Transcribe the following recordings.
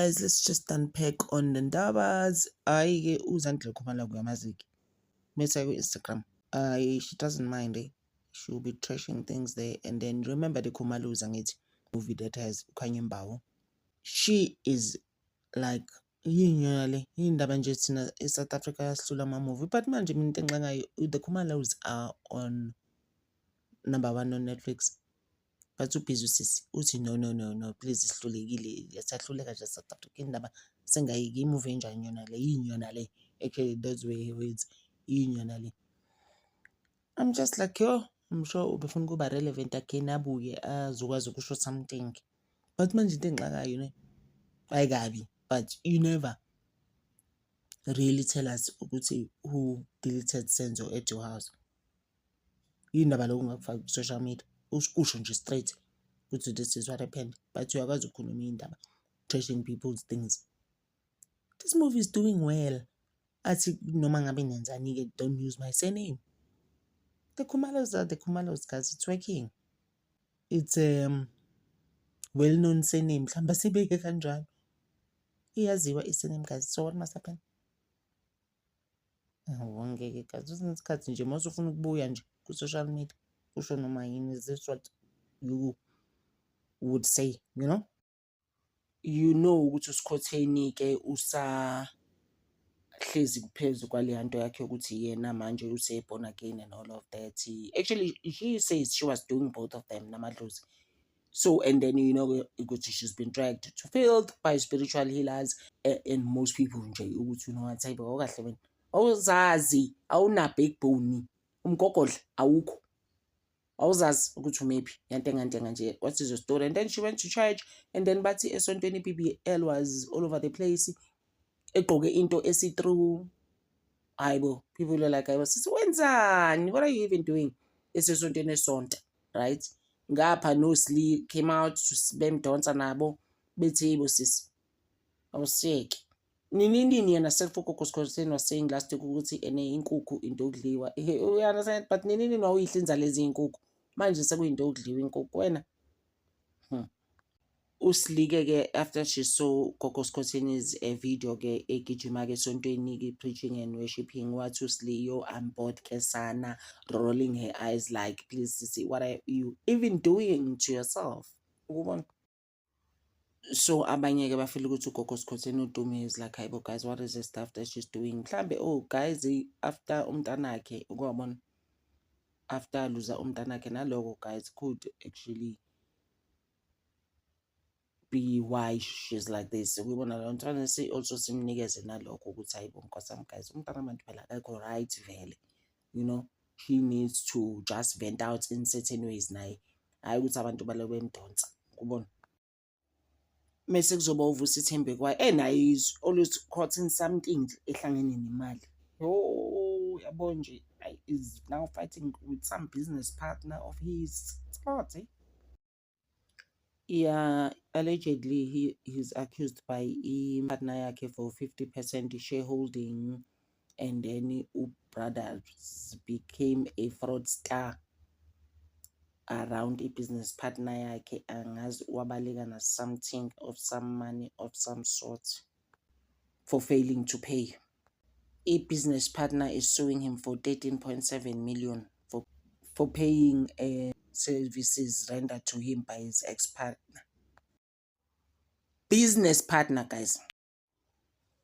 guys, let's just unpack on the Ndabas. I uzandle Khumalo Gamaziki. Mesa Instagram. She doesn't mind, eh? She'll be trashing things there. And then remember the Khumalo Zangit movie that has Kanyembao. She is like usually in the South Africa Sulama movie. But man, the Khumalos are on number 1 on Netflix. But ubhizi usisi uthi no please sihlulekile yasahluleka nje South Africa indaba sengayiki imovie enjani yona le yinyona le okay those were words yinyona le. I'm just like yo, I'm sure ubefuna kuba relevant again abuye azokwazi ukusho something but manje into engixakayo ne ayikabi but you never really tell us ukuthi who deleted Senzo at your house. Yindaba lokungakufaki ku social media usho nje straight ukuthi this is what happened but uyakwazi ukukhuluma indaba trashing people's things. This movie is doing well. Athi noma ngabe nenzani ke don't use my surname. The Khumalos are the Khumalos guys, it's working. It's well known surname mhlamba sibeke kanjalo iyaziwa isurname guys, so what must happen? Wongeke guys usince isikhathi nje mase ufuna ukubuya nje ku social media usho noma yini is this what you would say, you know ukuthi uSikhotheni ke usahlezi kuphezu kwale nto yakhe ukuthi yena manje usebona again and all of that. Actually he says she was doing both of them namadlozi. So and then ukuthi she's been dragged to field by spiritual healers and most people nje ukuthi what type of kahle wena awuzazi awuna backbone umgogodla awukho awuzazi ukuthi maybe yantenga nje what is your story. And then she went to church and then bathi esontweni BBL was all over the place egqoke into esi-through hayibo people were like hayibo sisi wenzani, what are you even doing esesontweni esonta, right? Ngapha no Slee came out to bemdonsa nabo bethi yibo sisi awusiyeke nini yena self-focus was saying last week ukuthi ene inkukhu into okudliwa you understand, but nini wawuyihlinza lezi inkukhu manje sekuyinto okudliwa inkukhu wena. Uslike ke after she saw Gogo Sikhothini's video ke egijima ke esontweni ke preaching and worshiping wathi uSliyo I'm bored kesana rolling her eyes like please sisi what are you even doing to yourself ukubona. So abanye ke bafeel ukuthi uGogo Sikhothini uDumi is like hayibo guys what is the stuff that she's doing mhlambe guys after umntanakhe ukubona after luza umntanakhe naloko guys could actually be why she's like this. We want to trying to say also simnikeze naloko ukuthi hayibo nkosami guys umntana manje phela akekho right vele, he needs to just vent out in certain ways naye hayi ukuthi abantu bale bemdonsa ukubona. Mase kuzoba uvusa ithembe kwaye naye is always caught in something ehlangene nemali. Yabo nje is now fighting with some business partner of his. It's hard, eh? Yeah, allegedly he's accused by partner yakhe for 50% shareholding and then brothers became a fraudster around a business partner yakhe angazi wabaleka na something of some money of some sort for failing to pay. A business partner is suing him for 13.7 million for paying services rendered to him by his ex-partner. Business partner, guys.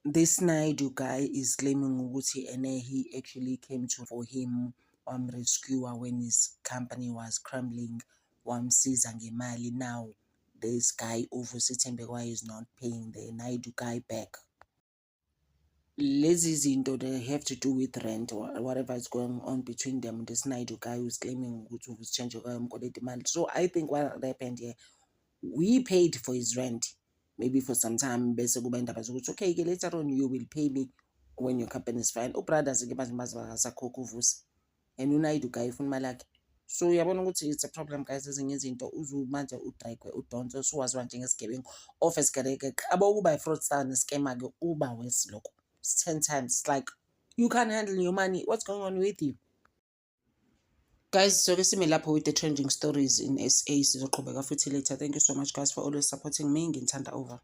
This Naidu guy is claiming ukuthi he actually came for him rescuer when his company was crumbling, wamsiza ngemali. Now this guy Uvusithembekwa is not paying the Naidu guy back. Lezi zinto they have to do with rent or whatever is going on between them. This Naidu guy who's claiming ukuthi Uvusithembekwa umkoleti imali. So I think what happened here, we paid for his rent maybe for some time bese kuba indaba zokuthi okay ke later on you will pay me when your company is fine. Brothers ke manje bazakhokha uvusi and uNaidu guy ufuna imali yakhe. So uyabona ukuthi it's a problem guys. Ezinye izinto uzumanje udragwe udonse usuwaziwa njengesigebengu of esigereke abo kuba ifraudster nescammer ke uba wesiloko 10 times. It's like you can't handle your money. What's going on with you? Guys, so sime lapho with the trending stories in SA. Sizoqhubeka futhi later. Thank you so much guys for always supporting me. Ngithanda over.